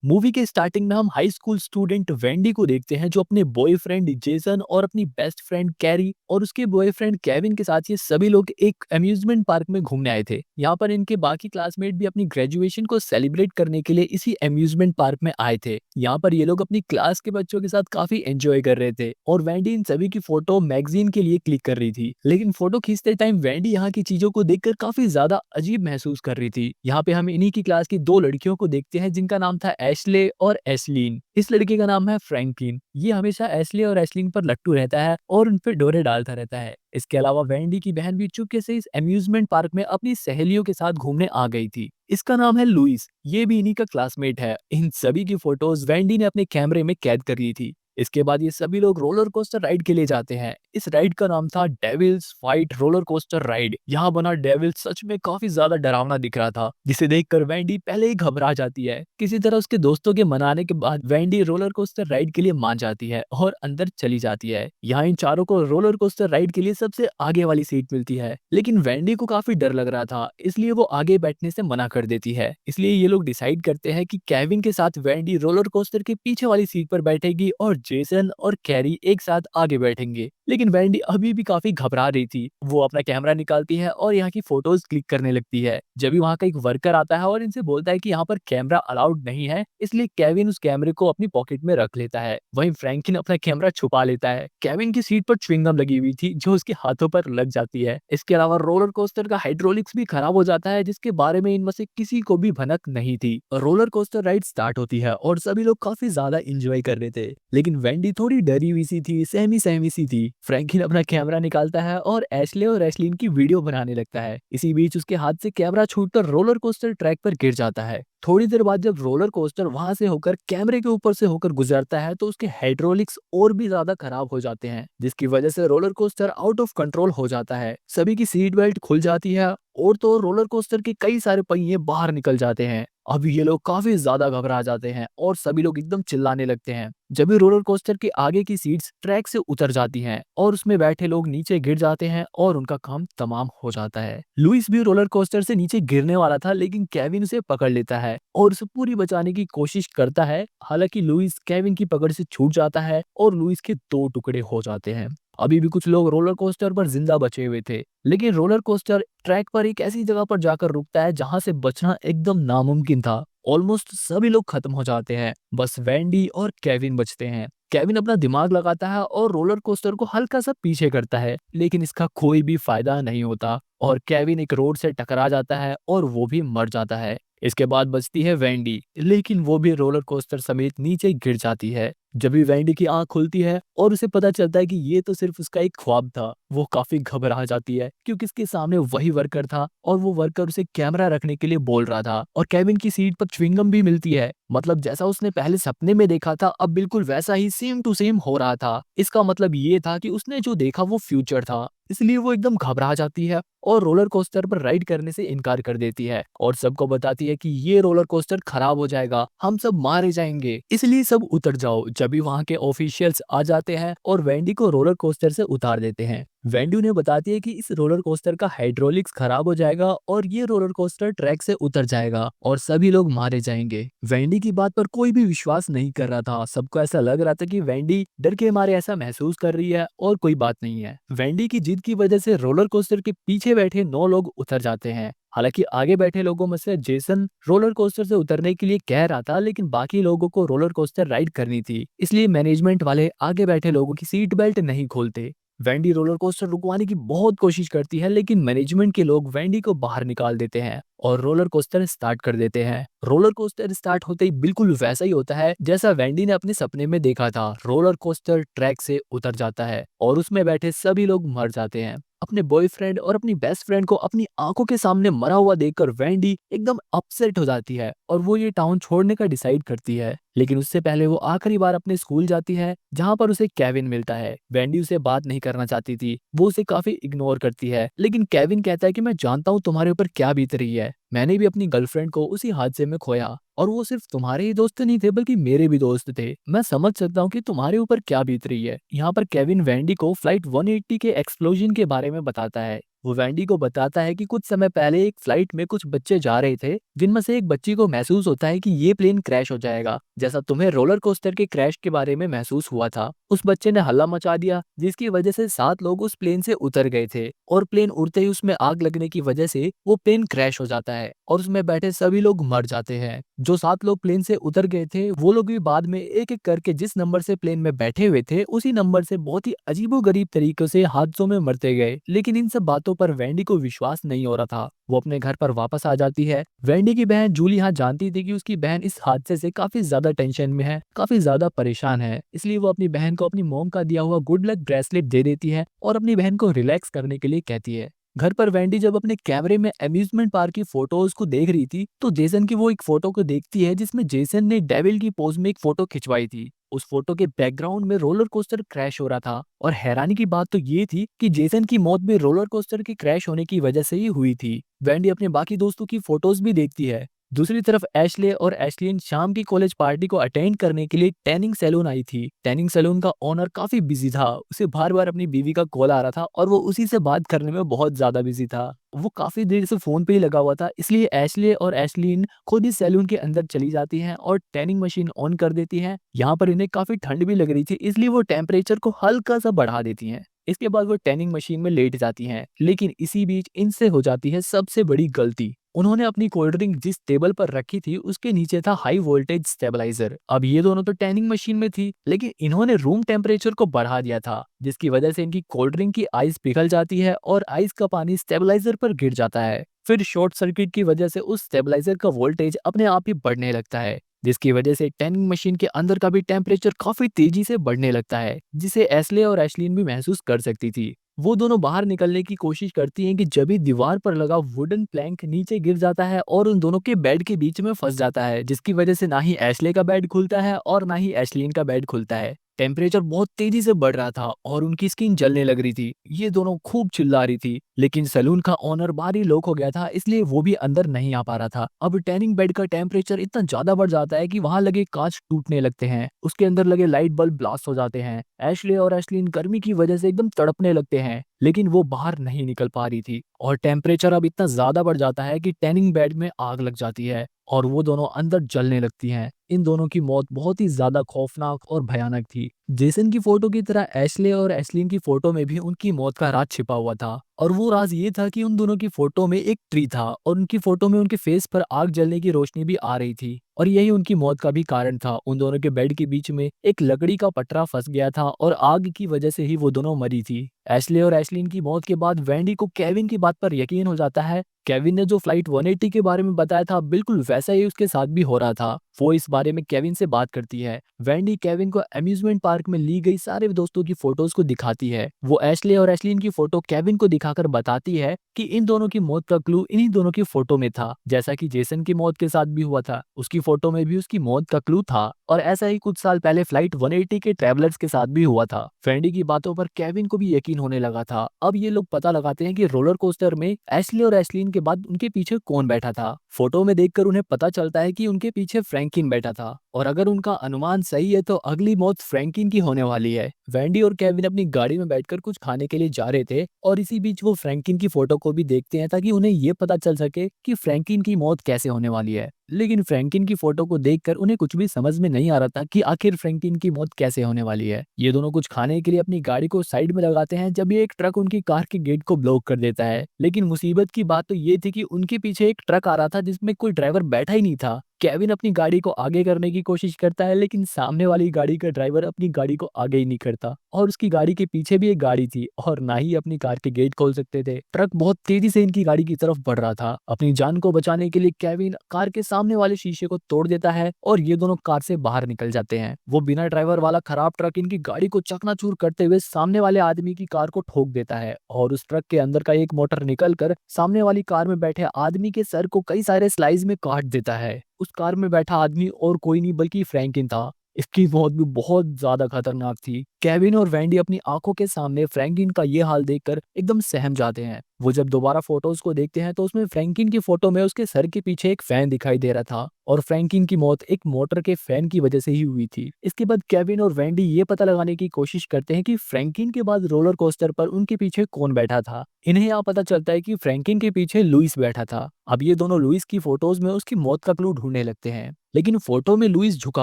Movie के starting में हम हाई स्कूल स्टूडेंट वेंडी को देखते हैं जो अपने बॉयफ्रेंड जेसन और अपनी बेस्ट फ्रेंड कैरी और उसके बॉयफ्रेंड केविन के साथ ये सभी लोग एक अम्यूजमेंट पार्क में घूमने आए थे। यहाँ पर इनके बाकी क्लासमेट भी अपनी ग्रेजुएशन को सेलिब्रेट करने के लिए इसी अम्यूजमेंट पार्क में आए थे। यहाँ पर ये लोग अपनी क्लास के बच्चों के साथ काफी एंजॉय कर रहे थे और वेंडी इन सभी की फोटो मैगजीन के लिए क्लिक कर रही थी। लेकिन फोटो खींचते टाइम वेंडी यहाँ की चीजों को देखकर काफी ज्यादा अजीब महसूस कर रही थी। यहाँ पे हम इन्हीं की क्लास की दो लड़कियों को देखते हैं जिनका नाम था एशले और एशलीन। इस लड़के का नाम है फ्रैंकलिन। ये हमेशा एशले और एशलीन पर लट्टू रहता है और उन पर डोरे डालता रहता है। इसके अलावा वेंडी की बहन भी चुपके से इस अम्यूजमेंट पार्क में अपनी सहेलियों के साथ घूमने आ गई थी। इसका नाम है लुइस। ये भी इन्हीं का क्लासमेट है। इन सभी की फोटोज वेंडी ने अपने कैमरे में कैद कर ली थी। इसके बाद ये सभी लोग रोलर कोस्टर राइड के लिए जाते हैं। इस राइड का नाम था devil's fight roller coaster ride. यहाँ बना डेविल सच में काफी ज्यादा डरावना दिख रहा था, जिसे देखकर वेंडी पहले ही घबरा जाती है। किसी तरह उसके दोस्तों के मनाने के बाद वेंडी रोलर कोस्टर राइड के लिए मान जाती है और अंदर चली जाती है। यहाँ इन चारों को रोलर कोस्टर राइड के लिए सबसे आगे वाली सीट मिलती है, लेकिन वेंडी को काफी डर लग रहा था, इसलिए वो आगे बैठने से मना कर देती है। इसलिए ये लोग डिसाइड करते हैं कि केविन के साथ वेंडी रोलर कोस्टर के पीछे वाली सीट पर बैठेगी और जेसन और कैरी एक साथ आगे बैठेंगे। लेकिन वेंडी अभी भी काफी घबरा रही थी। वो अपना कैमरा निकालती है और यहाँ की फोटोज क्लिक करने लगती है। जब भी वहाँ का एक वर्कर आता है और इनसे बोलता है कि यहाँ पर कैमरा अलाउड नहीं है, इसलिए केविन उस कैमरे को अपनी पॉकेट में रख लेता है। वहीं फ्रैंकिन अपना कैमरा छुपा लेता है। केविन की सीट पर च्युइंगम लगी हुई थी जो उसके हाथों पर लग जाती है। इसके अलावा रोलर कोस्टर का हाइड्रोलिक्स भी खराब हो जाता है, जिसके बारे में इनमें से किसी को भी भनक नहीं थी। रोलर कोस्टर राइड स्टार्ट होती है और सभी लोग काफी ज्यादा इंजॉय कर रहे थे, लेकिन वेंडी थोड़ी डरी हुई सी थी, सहमी सहमी सी थी। फ्रैंकिन अपना कैमरा निकालता है और एशले और एशलीन की वीडियो बनाने लगता है। इसी बीच उसके हाथ से कैमरा छूटकर रोलर कोस्टर ट्रैक पर गिर जाता है। थोड़ी देर बाद जब रोलर कोस्टर वहां से होकर कैमरे के ऊपर से होकर गुजरता है तो उसके हाइड्रोलिक्स और भी ज्यादा खराब हो जाते हैं, जिसकी वजह से roller coaster out of control हो जाता है। सभी की सीट बेल्ट खुल जाती है और तो रोलर कोस्टर के कई सारे पहिए बाहर निकल जाते हैं। अभी ये लोग काफी ज्यादा घबरा जाते हैं और सभी लोग एकदम चिल्लाने लगते हैं। जब भी रोलर कोस्टर के आगे की सीट्स ट्रैक से उतर जाती हैं और उसमें बैठे लोग नीचे गिर जाते हैं और उनका काम तमाम हो जाता है। लुइस भी रोलर कोस्टर से नीचे गिरने वाला था, लेकिन केविन उसे पकड़ लेता है और उसे पूरी बचाने की कोशिश करता है। हालांकि लुइस केविन की पकड़ से छूट जाता है और लुइस के दो टुकड़े हो जाते हैं। अभी भी कुछ लोग रोलर कोस्टर पर जिंदा बचे हुए थे, लेकिन रोलर कोस्टर ट्रैक पर एक ऐसी जगह पर जाकर रुकता है जहां से बचना एकदम नामुमकिन था। ऑलमोस्ट सभी लोग खत्म हो जाते हैं, बस वेंडी और केविन बचते हैं। केविन अपना दिमाग लगाता है और रोलर कोस्टर को हल्का सा पीछे करता है, लेकिन इसका कोई भी फायदा नहीं होता और केविन एक रोड से टकरा जाता है और वो भी मर जाता है। इसके बाद बचती है वेंडी, लेकिन वो भी रोलर कोस्टर समेत नीचे गिर जाती है। जब भी वेंडी की आंख खुलती है और उसे पता चलता है कि ये तो सिर्फ उसका एक ख्वाब था, वो काफी घबरा जाती है क्योंकि इसके सामने वही वर्कर था और वो वर्कर उसे कैमरा रखने के लिए बोल रहा था। और केविन की सीट पर च्युइंगम भी मिलती है, मतलब जैसा उसने पहले सपने में देखा था अब बिल्कुल वैसा ही सेम टू सेम हो रहा था। इसका मतलब ये था कि उसने जो देखा वो फ्यूचर था, इसलिए वो एकदम घबरा जाती है और रोलर कोस्टर पर राइड करने से इनकार कर देती है और सबको बताती है कि ये रोलर कोस्टर खराब हो जाएगा, हम सब मारे जाएंगे, इसलिए सब उतर जाओ। जब भी वहाँ के ऑफिशियल्स आ जाते हैं और वेंडी को रोलर कोस्टर से उतार देते हैं। वेंडी उन्हें बताती है कि इस रोलर कोस्टर का हाइड्रोलिक्स खराब हो जाएगा और ये रोलर कोस्टर ट्रैक से उतर जाएगा और सभी लोग मारे जाएंगे। वेंडी की बात पर कोई भी विश्वास नहीं कर रहा था। सबको ऐसा लग रहा था कि वेंडी डर के मारे ऐसा महसूस कर रही है और कोई बात नहीं है। वेंडी की जिद की वजह से रोलर कोस्टर के पीछे बैठे 9 लोग उतर जाते हैं। हालांकि आगे बैठे लोगों में से जेसन रोलर कोस्टर से उतरने के लिए कह रहा था, लेकिन बाकी लोगों को रोलर कोस्टर राइड करनी थी, इसलिए मैनेजमेंट वाले आगे बैठे लोगों की सीट बेल्ट नहीं खोलते। वेंडी रोलर कोस्टर रुकवाने की बहुत कोशिश करती है, लेकिन मैनेजमेंट के लोग वेंडी को बाहर निकाल देते हैं और रोलर कोस्टर स्टार्ट कर देते हैं। रोलर कोस्टर स्टार्ट होते ही बिल्कुल वैसा ही होता है जैसा वेंडी ने अपने सपने में देखा था। रोलर कोस्टर ट्रैक से उतर जाता है और उसमें बैठे सभी लोग मर जाते हैं। अपने बॉयफ्रेंड और अपनी बेस्ट फ्रेंड को अपनी आंखों के सामने मरा हुआ देखकर वेंडी एकदम अपसेट हो जाती है और वो ये टाउन छोड़ने का डिसाइड करती है। लेकिन उससे पहले वो आखिरी बार अपने स्कूल जाती है जहाँ पर उसे केविन मिलता है। वेंडी उसे बात नहीं करना चाहती थी, वो उसे काफी इग्नोर करती है, लेकिन केविन कहता है कि मैं जानता हूँ तुम्हारे ऊपर क्या बीत रही है। मैंने भी अपनी गर्लफ्रेंड को उसी हादसे में खोया और वो सिर्फ तुम्हारे ही दोस्त नहीं थे बल्कि मेरे भी दोस्त थे। मैं समझ सकता हूँ कि तुम्हारे ऊपर क्या बीत रही है। यहाँ पर केविन वेंडी को फ्लाइट 180 के एक्सप्लोजन के बारे में बताता है। वो वैंडी को बताता है कि कुछ समय पहले एक फ्लाइट में कुछ बच्चे जा रहे थे, जिनमें से एक बच्ची को महसूस होता है कि ये प्लेन क्रैश हो जाएगा, जैसा तुम्हें रोलर कोस्टर के क्रैश के बारे में महसूस हुआ था। उस बच्चे ने हल्ला मचा दिया, जिसकी वजह से 7 लोग उस प्लेन से उतर गए थे और प्लेन उड़ते ही उसमें आग लगने की वजह से वो प्लेन क्रैश हो जाता है और उसमें बैठे सभी लोग मर जाते हैं। जो 7 लोग प्लेन से उतर गए थे, वो लोग भी बाद में एक-एक करके जिस नंबर से प्लेन में बैठे हुए थे, उसी नंबर से बहुत ही अजीबो-गरीब तरीके से हादसों में मरते गए। लेकिन इन सब बातों पर वेंडी को विश्वास नहीं हो रहा था। वो अपने घर पर वापस आ जाती है। वेंडी की बहन जूली यहाँ जानती थी कि उसकी बहन इस हादसे से काफी ज्यादा टेंशन में है, काफी ज्यादा परेशान है। इसलिए वो अपनी बहन को अपनी मॉम का दिया हुआ गुड लक ब्रेसलेट दे देती है और अपनी बहन को रिलैक्स करने के लिए कहती है। घर पर वेंडी जब अपने कैमरे में अम्यूजमेंट पार्क की फोटोज को देख रही थी, तो जेसन की वो एक फोटो को देखती है जिसमें जेसन ने डेविल की पोज में एक फोटो खिंचवाई थी। उस फोटो के बैकग्राउंड में रोलर कोस्टर क्रैश हो रहा था और हैरानी की बात तो ये थी कि जेसन की मौत भी रोलर कोस्टर के क्रैश होने की वजह से ही हुई थी। वेंडी अपने बाकी दोस्तों की फोटोज भी देखती है। दूसरी तरफ एशले और एशलिन शाम की कॉलेज पार्टी को अटेंड करने के लिए टैनिंग सैलून आई थी। टैनिंग सैलून का ओनर काफी बिजी था, उसे बार बार अपनी बीवी का कॉल आ रहा था और वो उसी से बात करने में बहुत ज्यादा बिजी था। वो काफी देर से फोन पे ही लगा हुआ था, इसलिए एशले और एशलिन खुद ही सैलून के अंदर चली जाती हैं और टैनिंग मशीन ऑन कर देती हैं। यहाँ पर इन्हें काफी ठंड भी लग रही थी, इसलिए वो टेम्परेचर को हल्का सा बढ़ा देती हैं। इसके बाद वो टैनिंग मशीन में लेट जाती हैं, लेकिन इसी बीच इनसे हो जाती है सबसे बड़ी गलती। उन्होंने अपनी कोल्ड ड्रिंक जिस टेबल पर रखी थी उसके नीचे था हाई वोल्टेज स्टेबलाइजर। अब ये दोनों तो टैनिंग मशीन में थी, लेकिन इन्होंने रूम टेम्परेचर को बढ़ा दिया था, जिसकी वजह से इनकी कोल्ड ड्रिंक की आइस पिघल जाती है और आइस का पानी स्टेबलाइजर पर गिर जाता है। फिर शॉर्ट सर्किट की वजह से उस स्टेबलाइजर का वोल्टेज अपने आप ही बढ़ने लगता है, जिसकी वजह से टैनिंग मशीन के अंदर का भी टेम्परेचर काफी तेजी से बढ़ने लगता है, जिसे एस्ले और एशलीन भी महसूस कर सकती थी। वो दोनों बाहर निकलने की कोशिश करती हैं कि जब ही दीवार पर लगा वुडन प्लैंक नीचे गिर जाता है और उन दोनों के बेड के बीच में फंस जाता है, जिसकी वजह से ना ही एशले का बेड खुलता है और ना ही एशलीन का बेड खुलता है। टेम्परेचर बहुत तेजी से बढ़ रहा था और उनकी स्किन जलने लग रही थी। ये दोनों खूब चिल्ला रही थी, लेकिन सैलून का ओनर बाहरी लॉक हो गया था, इसलिए वो भी अंदर नहीं आ पा रहा था। अब टैनिंग बेड का टेम्परेचर इतना ज्यादा बढ़ जाता है कि वहां लगे कांच टूटने लगते हैं, उसके अंदर लगे लाइट बल्ब ब्लास्ट हो जाते हैं। एशले और एशलीन गर्मी की वजह से एकदम तड़पने लगते हैं, लेकिन वो बाहर नहीं निकल पा रही थी और टेम्परेचर अब इतना ज्यादा बढ़ जाता है कि टैनिंग बेड में आग लग जाती है और वो दोनों अंदर जलने लगती हैं। इन दोनों की मौत बहुत ही ज्यादा खौफनाक और भयानक थी। जेसन की फोटो की तरह एशले और एशलिन की फोटो में भी उनकी मौत का राज छिपा हुआ था, और वो राज ये था कि उन दोनों की फोटो में एक ट्री था और उनकी फोटो में उनके फेस पर आग जलने की रोशनी भी आ रही थी और यही उनकी मौत का भी कारण था। उन दोनों के बेड के बीच में एक लकड़ी का पटरा फंस गया था और आग की वजह से ही वो दोनों मरी थी। एशले और एशलिन की मौत के बाद वेंडी को केविन की बात पर यकीन हो जाता है। केविन ने जो फ्लाइट 180 के बारे में बताया था, बिल्कुल वैसा ही उसके साथ भी हो रहा था। वो इस बारे में केविन से बात करती है। वेंडी केविन को अम्यूजमेंट पार्क में ली गई सारे दोस्तों की फोटोज को दिखाती है। वो एशले और एशलिन की फोटो केविन को दिखाकर बताती है कि इन दोनों की मौत का क्लू इन्हीं दोनों की फोटो में था, जैसा कि जेसन की मौत के साथ भी हुआ था। उसकी फोटो में भी उसकी मौत का क्लू था और ऐसा ही कुछ साल पहले फ्लाइट 180 के ट्रैवलर्स के साथ भी हुआ था। वेंडी की बातों पर केविन को भी यकीन होने लगा था। अब ये लोग पता लगाते हैं कि रोलर कोस्टर में एशले और एशलिन के बाद उनके पीछे कौन बैठा था। फोटो में देखकर उन्हें पता चलता है कि उनके पीछे फ्रैंकिन बैठा था और अगर उनका अनुमान सही है तो अगली मौत फ्रैंकिन की होने वाली है। वेंडी और केविन अपनी गाड़ी में बैठकर कुछ खाने के लिए जा रहे थे और इसी बीच वो फ्रैंकिन की फोटो को भी देखते हैं ताकि उन्हें ये पता चल सके कि फ्रैंकिन की मौत कैसे होने वाली है। लेकिन फ्रैंकिन की फोटो को देखकर उन्हें कुछ भी समझ में नहीं आ रहा था कि आखिर फ्रैंकिन की मौत कैसे होने वाली है। ये दोनों कुछ खाने के लिए अपनी गाड़ी को साइड में लगाते हैं जब ये एक ट्रक उनकी कार के गेट को ब्लॉक कर देता है। लेकिन मुसीबत की बात तो ये थी कि उनके पीछे एक ट्रक आ रहा था जिसमें कोई ड्राइवर बैठा ही नहीं था। केविन अपनी गाड़ी को आगे करने की कोशिश करता है, लेकिन सामने वाली गाड़ी का ड्राइवर अपनी गाड़ी को आगे ही नहीं करता और उसकी गाड़ी के पीछे भी एक गाड़ी थी और ना ही अपनी कार के गेट खोल सकते थे। ट्रक बहुत तेजी से इनकी गाड़ी की तरफ बढ़ रहा था। अपनी जान को बचाने के लिए केविन कार के सामने वाले शीशे को तोड़ देता है और ये दोनों कार से बाहर निकल जाते हैं। वो बिना ड्राइवर वाला खराब ट्रक इनकी गाड़ी को चकनाचूर करते हुए सामने वाले आदमी की कार को ठोक देता है और उस ट्रक के अंदर का एक मोटर निकलकर सामने वाली कार में बैठे आदमी के सर को कई सारे स्लाइस में काट देता है। उस कार में बैठा आदमी और कोई नहीं बल्कि फ्रैंकिन था। इसकी मौत भी बहुत ज्यादा खतरनाक थी। केविन और वैंडी अपनी आंखों के सामने फ्रैंकलिन का ये हाल देखकर एकदम सहम जाते हैं। वो जब दोबारा फोटोज को देखते हैं तो उसमें फ्रैंकलिन की फोटो में उसके सर के पीछे एक फैन दिखाई दे रहा था और फ्रैंकलिन की मौत एक मोटर के फैन की वजह से ही हुई थी। इसके बाद केविन और वैंडी ये पता लगाने की कोशिश करते हैं कि फ्रैंकलिन के बाद रोलर कोस्टर पर उनके पीछे कौन बैठा था। इन्हें यहाँ पता चलता है कि फ्रैंकलिन के पीछे लुइस बैठा था। अब ये दोनों लुइस की फोटोज में उसकी मौत का क्लू ढूंढने लगते हैं, लेकिन फोटो में लुइस झुका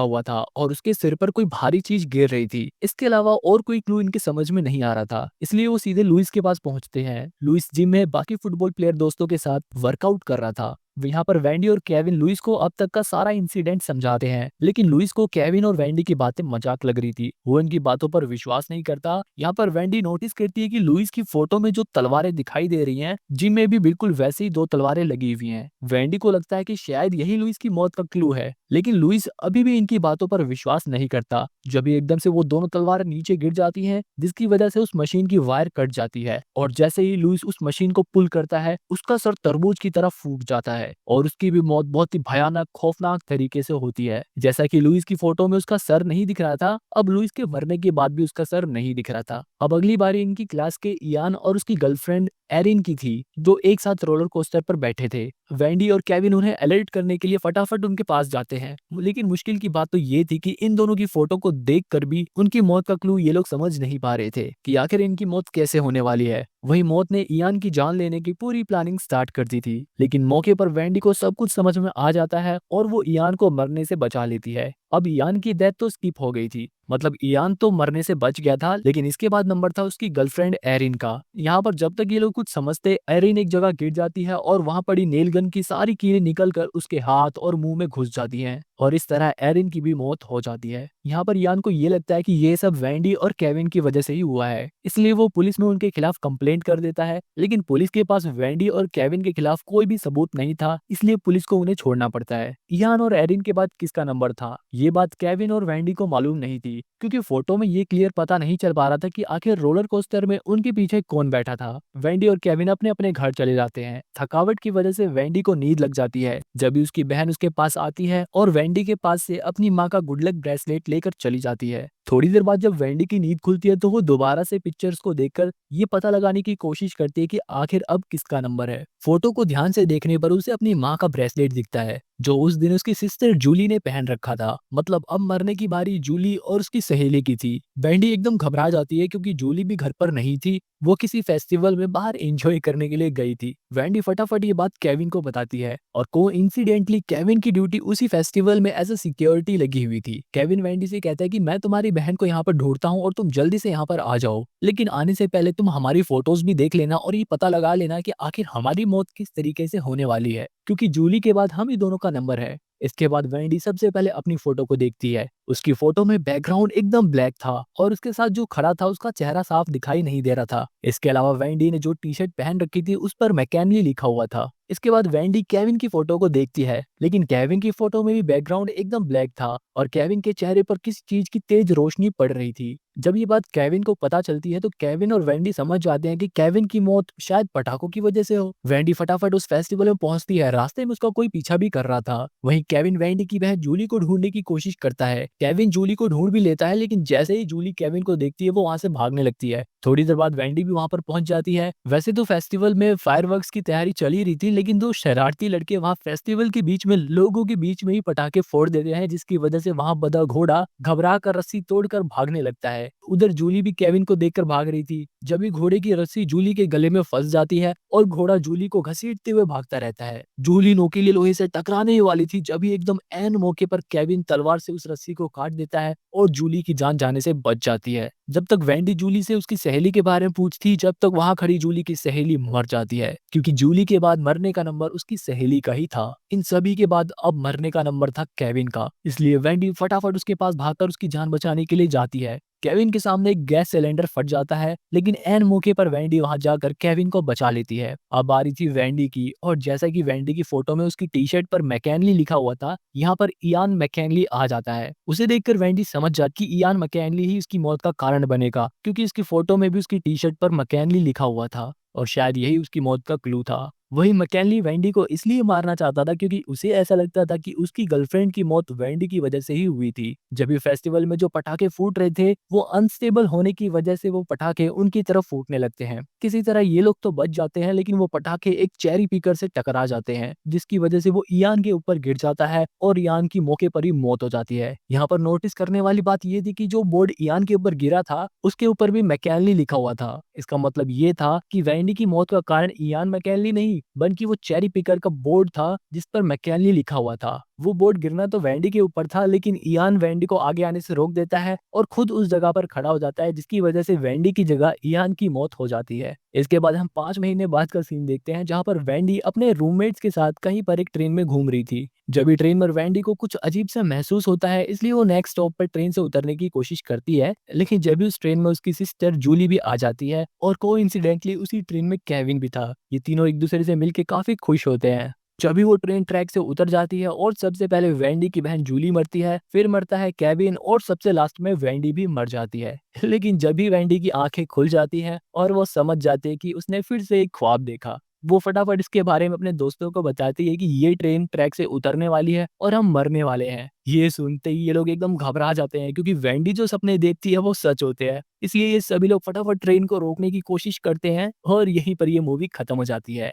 हुआ था और उसके सिर पर कोई भारी चीज गिर रही थी। इसके अलावा और कोई क्लू इनके समझ में नहीं आ रहा था, इसलिए वो सीधे लुइस के पास पहुंचते हैं। लुइस जिम में बाकी फुटबॉल प्लेयर दोस्तों के साथ वर्कआउट कर रहा था। यहाँ पर वैंडी और केविन लुइस को अब तक का सारा इंसिडेंट समझाते हैं, लेकिन लुइस को केविन और वैंडी की बातें मजाक लग रही थी। वो इनकी बातों पर विश्वास नहीं करता। यहाँ पर वैंडी नोटिस करती है कि लुइस की फोटो में जो तलवारें दिखाई दे रही हैं, जिम में भी बिल्कुल वैसे ही 2 तलवारें लगी हुई हैं। वैंडी को लगता है कि शायद यही लुइस की मौत का क्लू है, लेकिन लुइस अभी भी इनकी बातों पर विश्वास नहीं करता। जब एकदम से वो दोनों तलवारें नीचे गिर जाती हैं, जिसकी वजह से उस मशीन की वायर कट जाती है और जैसे ही लुइस उस मशीन को पुल करता है, उसका सर तरबूज की तरह फूट जाता है और उसकी भी मौत बहुत ही भयानक खौफनाक तरीके से होती है। जैसा कि लुइस की फोटो में उसका सर नहीं दिख रहा था, अब लुइस के मरने के बाद भी उसका सर नहीं दिख रहा था। अब अगली बारी इनकी क्लास के इयान और उसकी गर्लफ्रेंड एरिन की थी, जो एक साथ रोलर कोस्टर पर बैठे थे। वैंडी और केविन उन्हें अलर्ट करने के लिए फटाफट उनके पास जाते हैं, लेकिन मुश्किल की बात तो ये थी कि इन दोनों की फोटो को देखकर भी उनकी मौत का क्लू ये लोग समझ नहीं पा रहे थे कि आखिर इनकी मौत कैसे होने वाली है। वही मौत ने इयान की जान लेने की पूरी प्लानिंग स्टार्ट कर दी थी, लेकिन मौके पर वैंडी को सब कुछ समझ में आ जाता है और वो इयान को मरने से बचा लेती है। अब इयान की डेथ तो स्किप हो गई थी, मतलब इयान तो मरने से बच गया था, लेकिन इसके बाद नंबर था उसकी गर्लफ्रेंड एरिन का। यहाँ पर जब तक ये लोग कुछ समझते, एरिन एक जगह गिर जाती है और वहां पड़ी नेल गन की सारी कीलें निकलकर उसके हाथ और मुंह में घुस जाती हैं और इस तरह एरिन की भी मौत हो जाती है। यहाँ पर इयान को ये लगता है कि ये सब वैंडी और केविन की वजह से ही हुआ है, इसलिए वो पुलिस में उनके खिलाफ कंप्लेंट कर देता है, लेकिन पुलिस के पास वैंडी और केविन के खिलाफ कोई भी सबूत नहीं था, इसलिए पुलिस को उन्हें छोड़ना पड़ता है। इयान और एरिन के बाद किसका नंबर था, ये बात केविन और वैंडी को मालूम नहीं थी, क्योंकि फोटो में ये क्लियर पता नहीं चल पा रहा था कि आखिर रोलर कोस्टर में उनके पीछे कौन बैठा था। वैंडी और केविन अपने अपने घर चले जाते हैं। थकावट की वजह से वैंडी को नींद लग जाती है, जब भी उसकी बहन उसके पास आती है और वैंडी के पास से अपनी माँ का गुड लक ब्रेसलेट लेकर चली जाती है। थोड़ी देर बाद जब वैंडी की नींद खुलती है तो वो दोबारा से पिक्चर्स को देखकर ये पता लगाने की कोशिश करती है कि आखिर अब किसका नंबर है। फोटो को ध्यान से देखने पर उसे अपनी माँ का ब्रेसलेट दिखता है, जो उस दिन उसकी सिस्टर जूली ने पहन रखा था। मतलब अब मरने की बारी जूली और उसकी सहेली की थी। वैंडी एकदम घबरा जाती है क्योंकि जूली भी घर पर नहीं थी, वो किसी फेस्टिवल में बाहर एंजॉय करने के लिए गई थी। वैंडी फटाफट ये बात केविन को बताती है और कोइंसिडेंटली केविन की ड्यूटी उसी फेस्टिवल में एज अ सिक्योरिटी लगी हुई थी। केविन वैंडी से कहता है कि मैं तुम्हारी बहन को यहाँ पर ढूंढता हूँ और तुम जल्दी से यहाँ पर आ जाओ, लेकिन आने से पहले तुम हमारी फोटोज भी देख लेना और ये पता लगा लेना कि आखिर हमारी मौत किस तरीके से होने वाली है, क्योंकि जूली के बाद हम ही दोनों का नंबर है। इसके बाद वैंडी सबसे पहले अपनी फोटो को देखती है। उसकी फोटो में बैकग्राउंड एकदम ब्लैक था और उसके साथ जो खड़ा था उसका चेहरा साफ दिखाई नहीं दे रहा था। इसके अलावा वैंडी ने जो टी शर्ट पहन रखी थी उस पर मैकेनली लिखा हुआ था। इसके बाद वैंडी केविन की फोटो को देखती है, लेकिन केविन की फोटो में भी बैकग्राउंड एकदम ब्लैक था और केविन के चेहरे पर किसी चीज की तेज रोशनी पड़ रही थी। जब ये बात केविन को पता चलती है तो केविन और वैंडी समझ जाते हैं कि केविन की मौत शायद पटाखों की वजह से हो। वैंडी फटाफट उस फेस्टिवल में पहुंचती है, रास्ते में उसका कोई पीछा भी कर रहा था। वहीं केविन वैंडी की बहन जूली को ढूंढने की कोशिश करता है। केविन जूली को ढूंढ भी लेता है, लेकिन जैसे ही जूली केविन को देखती है वो वहां से भागने लगती है। थोड़ी देर बाद वैंडी भी वहां पर पहुंच जाती है। वैसे तो फेस्टिवल में फायरवर्क्स की तैयारी चल ही रही थी, लेकिन दो शरारती लड़के वहां फेस्टिवल के बीच में लोगों के बीच में ही पटाखे फोड़ देते हैं, जिसकी वजह से वहां बंधा घोड़ा घबरा कर रस्सी तोड़कर भागने लगता है। उधर जूली भी केविन को देखकर भाग रही थी। जब भी घोड़े की रस्सी जूली के गले में फंस जाती है और घोड़ा जूली को घसीटते हुए भागता रहता है। जूली नोकीले लोहे से टकराने ही वाली थी, जब ही एकदम ऐन मौके पर केविन तलवार से उस रस्सी को काट देता है और जूली की जान जाने से बच जाती है। जब तक वैंडी जूली से उसकी सहेली के बारे में पूछती, जब तक वहां खड़ी जूली की सहेली मर जाती है, क्योंकि जूली के बाद मरने का नंबर उसकी सहेली का ही था। इन सभी के बाद अब मरने का नंबर था केविन का, इसलिए वैंडी फटाफट उसके पास भागकर उसकी जान बचाने के लिए जाती है। केविन के सामने एक गैस सिलेंडर फट जाता है, लेकिन ऐन मौके पर वैंडी वहां जाकर केविन को बचा लेती है। अब बारी थी वैंडी की, और जैसा कि वैंडी की फोटो में उसकी टी शर्ट पर मैकेनली लिखा हुआ था, यहाँ पर इयान मैकेनली आ जाता है। उसे देखकर वैंडी समझ जाती कि इयान मैकेनली ही उसकी मौत का कारण बनेगा, क्योंकि उसकी फोटो में भी उसकी टी शर्ट पर मैकेनली लिखा हुआ था और शायद यही उसकी मौत का क्लू था। वही मैकेनली वेंडी को इसलिए मारना चाहता था क्योंकि उसे ऐसा लगता था कि उसकी गर्लफ्रेंड की मौत वेंडी की वजह से ही हुई थी। जब भी फेस्टिवल में जो पटाखे फूट रहे थे, वो अनस्टेबल होने की वजह से वो पटाखे उनकी तरफ फूटने लगते हैं। किसी तरह ये लोग तो बच जाते हैं, लेकिन वो पटाखे एक चेरी पिकर से टकरा जाते हैं, जिसकी वजह से वो इयान के ऊपर गिर जाता है और इयान की मौके पर ही मौत हो जाती है। यहाँ पर नोटिस करने वाली बात ये थी कि जो बोर्ड इयान के ऊपर गिरा था, उसके ऊपर भी मैकेनली लिखा हुआ था। इसका मतलब ये था कि वेंडी की मौत का कारण इयान मैकेनली नहीं, बल्कि वो चेरी पिकर का बोर्ड था जिस पर मैकेनली लिखा हुआ था। वो बोर्ड गिरना तो वेंडी के ऊपर था, लेकिन इयान वेंडी को आगे आने से रोक देता है और खुद उस जगह पर खड़ा हो जाता है, जिसकी वजह से वेंडी की जगह इयान की मौत हो जाती है। इसके बाद हम 5 महीने बाद का सीन देखते हैं, जहाँ पर वेंडी अपने रूममेट्स के साथ कहीं पर एक ट्रेन में घूम रही थी। जब भी ट्रेन में वेंडी को कुछ अजीब सा महसूस होता है, इसलिए वो नेक्स्ट स्टॉप पर ट्रेन से उतरने की कोशिश करती है, लेकिन जब भी उस ट्रेन में उसकी सिस्टर जूली भी आ जाती है और कोइंसिडेंटली उसी ट्रेन में केविन भी था। ये तीनों एक दूसरे से मिलके काफी खुश होते हैं। जब भी वो ट्रेन ट्रैक से उतर जाती है और सबसे पहले वेंडी की बहन जूली मरती है, फिर मरता है केविन और सबसे लास्ट में वेंडी भी मर जाती है। लेकिन जब भी वेंडी की आंखें खुल जाती हैं और वो समझ जाती है कि उसने फिर से एक ख्वाब देखा, वो फटाफट इसके बारे में अपने दोस्तों को बताती है कि ये ट्रेन ट्रैक से उतरने वाली है और हम मरने वाले हैं। ये सुनते ही ये लोग एकदम घबरा जाते हैं, क्योंकि वेंडी जो सपने देखती है वो सच होते हैं। इसलिए ये सभी लोग फटाफट ट्रेन को रोकने की कोशिश करते हैं और यहीं पर ये मूवी खत्म हो जाती है।